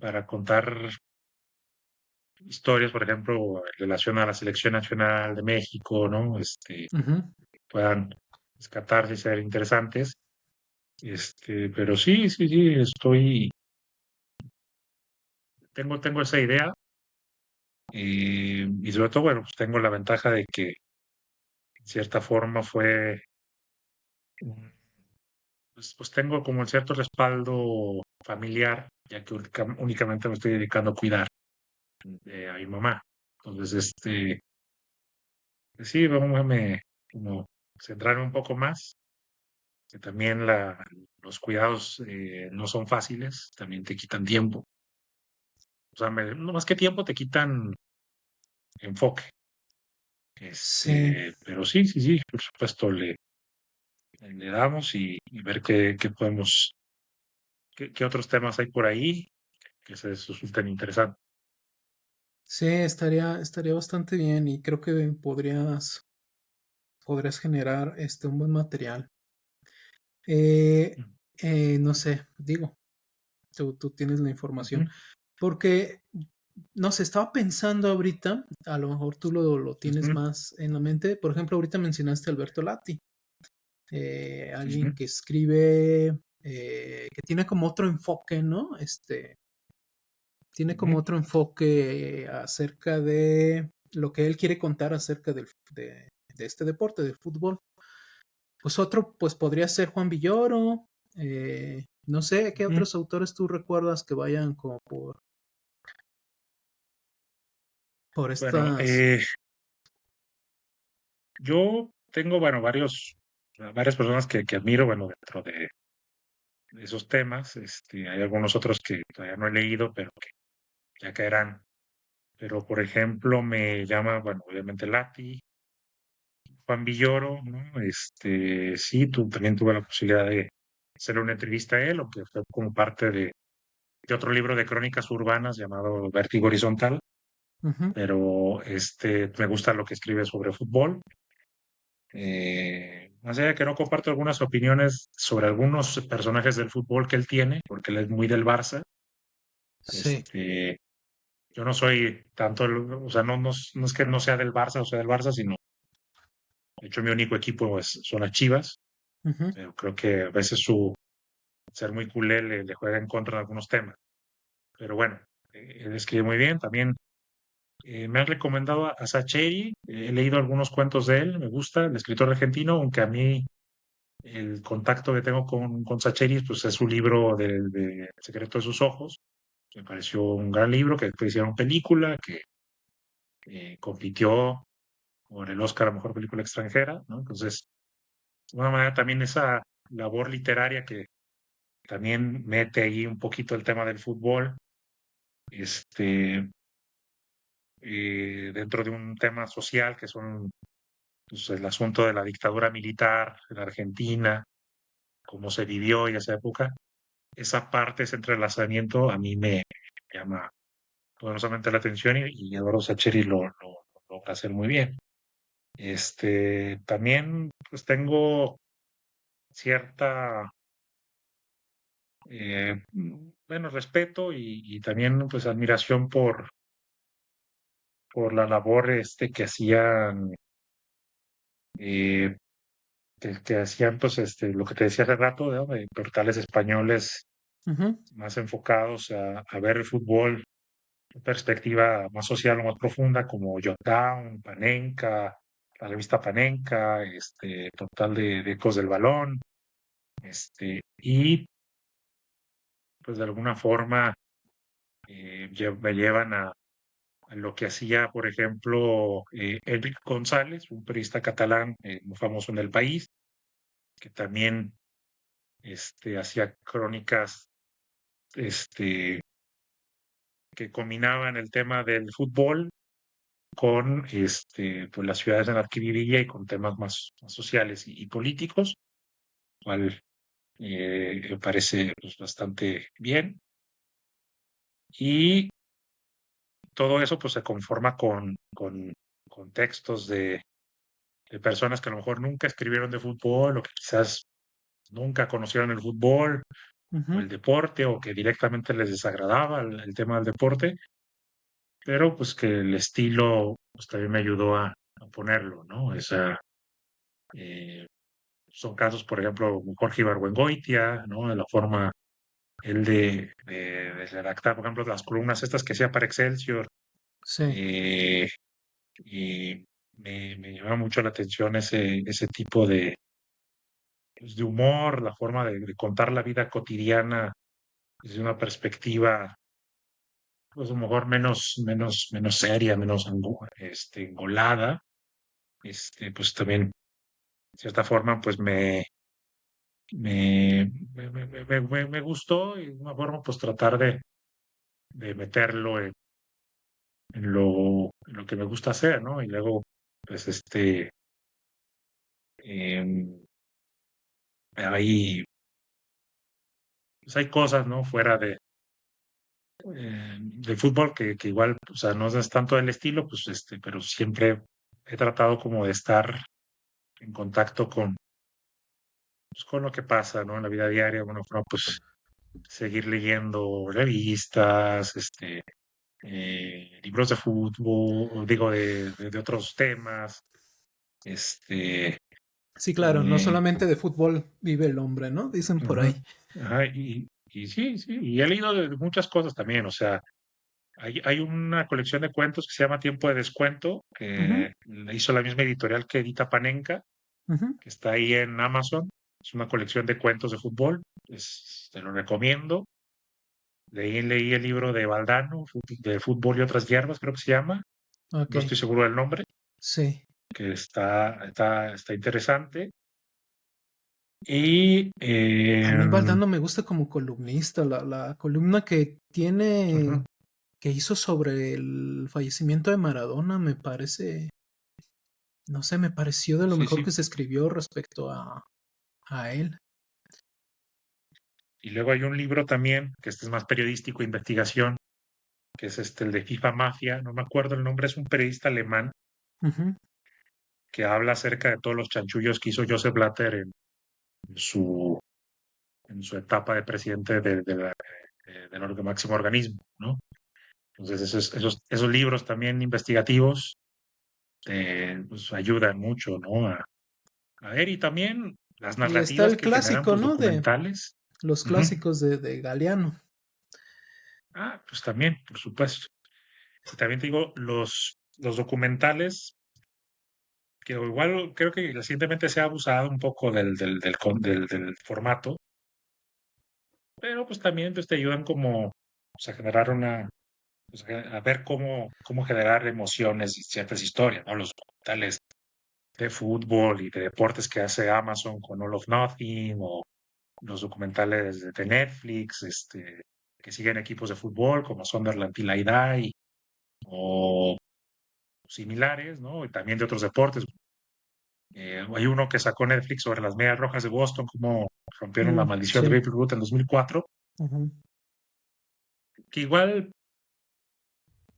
para contar historias, por ejemplo, en relación a la selección nacional de México, ¿no? Ujú. Puedan rescatarse y ser interesantes. Pero sí, tengo esa idea. Y sobre todo, bueno, pues tengo la ventaja de que en cierta forma pues tengo como un cierto respaldo familiar, ya que únicamente me estoy dedicando a cuidar a mi mamá. Entonces, pues sí, vamos a como centrarme un poco más, que también los cuidados no son fáciles, también te quitan tiempo. O sea, no más que tiempo, te quitan enfoque. Sí, Pero sí, por supuesto, le damos y ver qué podemos, qué otros temas hay por ahí que se resulten interesantes. sí, estaría bastante bien y creo que podrías podrías generar un buen material. Eh, mm, no sé, digo, tú tienes la información. ujú, Porque, no sé, estaba pensando ahorita, a lo mejor tú lo tienes ujú, más en la mente. Por ejemplo, ahorita mencionaste a Alberto Lati, alguien ujú, que escribe, que tiene como otro enfoque, ¿no? Tiene como ujú. otro enfoque acerca de lo que él quiere contar acerca de este deporte, del fútbol. Pues otro, pues podría ser Juan Villoro. No sé qué Ujú. otros autores tú recuerdas que vayan como por Bueno, estas. yo tengo, bueno, varias personas que admiro, bueno, dentro de esos temas. Hay algunos otros que todavía no he leído, pero que ya caerán. Pero, por ejemplo, me llama, bueno, obviamente Lati, Juan Villoro, ¿no? Sí, también tuve la posibilidad de hacer una entrevista a él, o que fue como parte de otro libro de crónicas urbanas llamado Vértigo Horizontal, Ujú, pero me gusta lo que escribe sobre fútbol. Más allá de que no comparto algunas opiniones sobre algunos personajes del fútbol que él tiene, porque él es muy del Barça. sí. este, yo no soy tanto, o sea, no es que no sea del Barça o sea del Barça, sino, de hecho, mi único equipo son las Chivas, Ujú, pero creo que a veces su ser muy culé le juega en contra de algunos temas. Pero bueno, él escribe muy bien. También me han recomendado a Sacheri, he leído algunos cuentos de él, me gusta, el escritor argentino, aunque a mí el contacto que tengo con Sacheri, pues es su libro de El secreto de sus ojos. Me pareció un gran libro, que después hicieron película, que compitió por el Oscar a Mejor Película Extranjera, ¿no? Entonces, de alguna manera también esa labor literaria que también mete ahí un poquito el tema del fútbol, este, dentro de un tema social que son, pues, el asunto de la dictadura militar en Argentina, cómo se vivió en esa época. Esa parte, ese entrelazamiento, a mí me llama poderosamente la atención, y Eduardo Sacheri lo logra hacer muy bien. También, pues tengo cierta, bueno, respeto, y también, pues, admiración por la labor que hacían, eh, que hacían, pues, lo que te decía hace rato, ¿no? De portales españoles ujú, más enfocados a ver el fútbol en perspectiva más social o más profunda, como Jotdown, Panenka, la revista Panenka, Total de Ecos del Balón, y pues de alguna forma me llevan a lo que hacía, por ejemplo, Enric González, un periodista catalán muy famoso en el país, que también hacía crónicas este, que combinaban el tema del fútbol con pues, las ciudades en las que vivía, y con temas más sociales y políticos, cual me parece, pues, bastante bien. Y todo eso, pues, se conforma con textos de personas que a lo mejor nunca escribieron de fútbol, o que quizás nunca conocieron el fútbol o ujú. el deporte, o que directamente les desagradaba el tema del deporte, pero pues que el estilo, pues, también me ayudó a ponerlo, ¿no? Eh, Son casos, por ejemplo, Jorge Ibargüengoitia, ¿no? De la forma él de redactar, por ejemplo, las columnas estas que hacía para Excelsior. Sí. eh, y me llama mucho la atención ese tipo pues, de humor, la forma de contar la vida cotidiana desde una perspectiva, pues a lo mejor menos seria, menos engolada. Pues también, de cierta forma, pues me gustó, y de una forma, pues, tratar de meterlo en lo que me gusta hacer, ¿no? Y luego, pues, em, pues, hay cosas, ¿no? Fuera de fútbol, que igual, o sea, no es tanto el estilo, pues, pero siempre he tratado como de estar en contacto pues, con lo que pasa, ¿no? En la vida diaria, bueno, pues seguir leyendo revistas, libros de fútbol, digo, de otros temas, este, Sí, claro, no eh, solamente de fútbol vive el hombre, ¿no? Dicen por ujú, ahí. ajá, y sí, sí, y he leído de muchas cosas también, o sea, hay una colección de cuentos que se llama Tiempo de Descuento, Ujú, que la hizo la misma editorial que edita Panenka, ujú. que está ahí en Amazon. Es una colección de cuentos de fútbol, te lo recomiendo. Leí el libro de Valdano, de Fútbol y otras hierbas, creo que se llama. Ok, No estoy seguro del nombre, sí. que está interesante. Y A mí Valdano me gusta como columnista. La columna que tiene, ujú, que hizo sobre el fallecimiento de Maradona, me parece, no sé, me pareció de lo sí, mejor que sí. se escribió respecto a él. Y luego hay un libro también, que este es más periodístico, investigación, que es el de FIFA Mafia, no me acuerdo el nombre, es un periodista alemán Ujú, que habla acerca de todos los chanchullos que hizo Joseph Blatter su, en su etapa de presidente del máximo organismo, ¿no? Entonces, esos libros también investigativos pues, ayudan mucho, ¿no? A ver, y también las y está narrativas el que generan, clásico, pues, ¿no? De documentales. los Ujú. clásicos de Galeano. Pues también, por supuesto. Y también te digo, los documentales, que igual creo que recientemente se ha abusado un poco del formato, pero pues también pues, te ayudan como pues, a generar pues, a ver cómo generar emociones y ciertas historias, ¿no? Los documentales de fútbol y de deportes que hace Amazon con All of Nothing, o los documentales de Netflix, que siguen equipos de fútbol como Sunderland Till I Die, o similares, ¿no? Y también de otros deportes. Hay uno que sacó Netflix sobre las Medias Rojas de Boston, cómo rompieron la Mm, maldición de sí. Babe Ruth en 2004, Ujú. que igual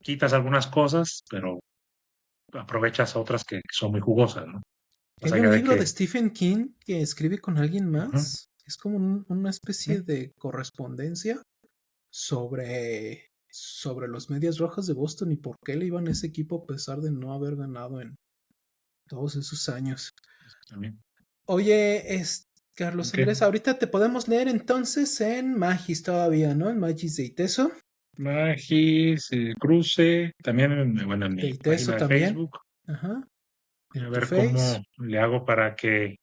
quitas algunas cosas, pero aprovechas otras que son muy jugosas, ¿no? Más Hay un allá de libro de que... Stephen King que escribe con alguien Ujú, más. Es como una especie ujú, de correspondencia sobre los Medias Rojas de Boston y por qué le iban a ese equipo a pesar de no haber ganado en todos esos años. también. Oye, Carlos Ok. Andrés, ahorita te podemos leer entonces en Magis todavía, ¿no? En Magis de Iteso. Magis, Cruce, también bueno, en De mi Iteso página de también. Facebook. Ajá. A En tu ver Face. cómo le hago para que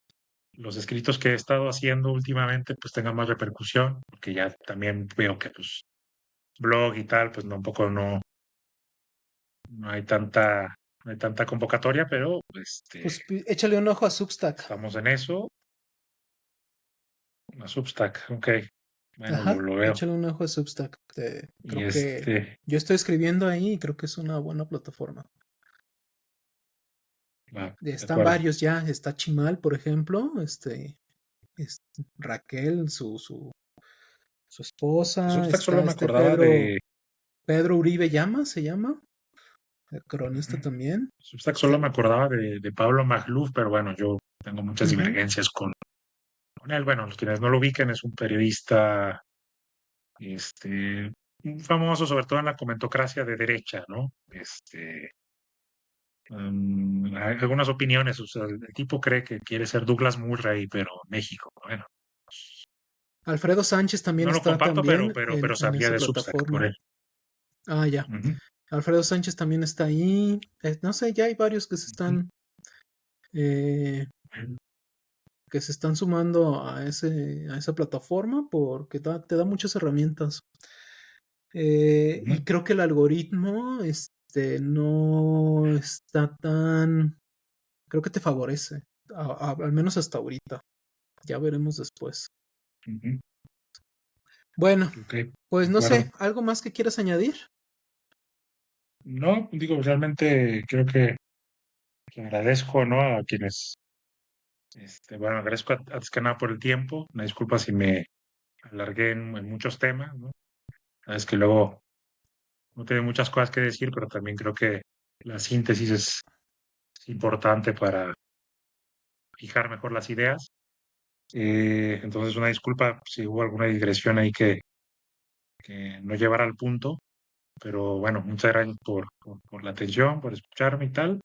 los escritos que he estado haciendo últimamente pues tengan más repercusión, porque ya también veo que pues blog y tal, pues no, un poco no hay tanta convocatoria, pero Pues échale un ojo a Substack. estamos en eso. Una Substack, ok. Bueno, lo, Ajá, lo veo. échale un ojo a Substack. Y Creo que yo estoy escribiendo ahí y creo que es una buena plataforma. va, de Están acuerdo. varios ya. Está Chimal, por ejemplo. Raquel, su De esposa. Substack solo Está me acordaba de, Pedro Uribe Llama, se llama. El cronista ujú, también. Substack solo Está. me acordaba de Pablo Magluf, pero bueno, yo tengo muchas Ujú. divergencias con él. Bueno, los quienes no lo ubiquen, es un periodista, este, famoso, sobre todo en la comentocracia de derecha, ¿no? Hay algunas opiniones, o sea, el tipo cree que quiere ser Douglas Murray, pero México. Bueno, Alfredo Sánchez también no lo está comparto, pero, también pero, pero en sabía esa de Substack por plataforma. él. Ah, ya. Ujú, Alfredo Sánchez también está ahí. No sé, ya hay varios ujú, eh, que se están sumando a esa plataforma porque te da muchas herramientas. Y ujú, creo que el algoritmo no está tan. Creo que te favorece, al menos hasta ahorita. Ya veremos después. ujú. Bueno, Ok, de pues no acuerdo. sé, ¿algo más que quieras añadir? No, digo, realmente creo que agradezco, ¿no? A quienes, bueno, agradezco antes que nada por el tiempo. Una disculpa si me alargué en muchos temas, ¿no? Es que luego no tengo muchas cosas que decir, pero también creo que la síntesis es importante fijar mejor las ideas. Entonces, una disculpa si hubo alguna digresión ahí que no llevara al punto, pero bueno, muchas gracias por la atención, por escucharme y tal,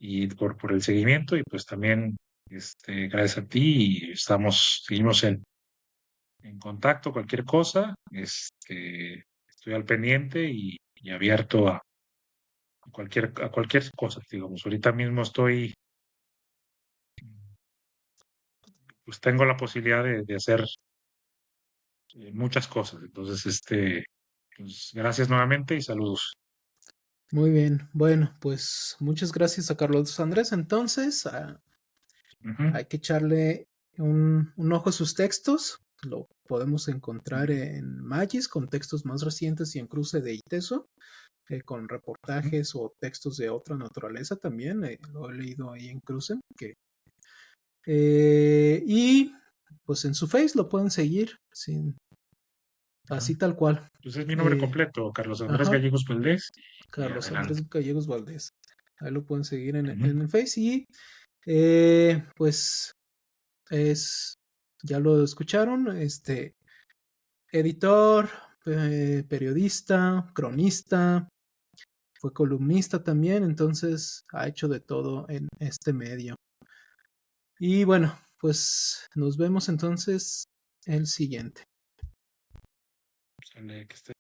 y por el seguimiento, y pues también gracias a ti, y seguimos en contacto, cualquier cosa, estoy al pendiente y abierto a cualquier cosa, digamos. Ahorita mismo pues tengo la posibilidad de hacer muchas cosas. Entonces, pues, gracias nuevamente y saludos. Muy bien. Bueno, pues muchas gracias a Carlos Andrés. Entonces, Ujú, hay que echarle un ojo a sus textos. Lo podemos encontrar ujú, en Magis con textos más recientes y en Cruce de Iteso, con ujú. reportajes o textos de otra naturaleza también. Lo he leído ahí en Cruce. Y pues en su Face lo pueden seguir Ajá. así tal cual. Pues es mi nombre Eh, completo, Carlos Andrés ajá, Gallegos Valdés, y Carlos adelante. Andrés Gallegos Valdés. Ahí lo pueden seguir Ujú. en el Face y pues es, ya lo escucharon, editor, periodista, cronista, fue columnista también, entonces ha hecho de todo en este medio. Y bueno, pues nos vemos entonces el siguiente. Sale, que esté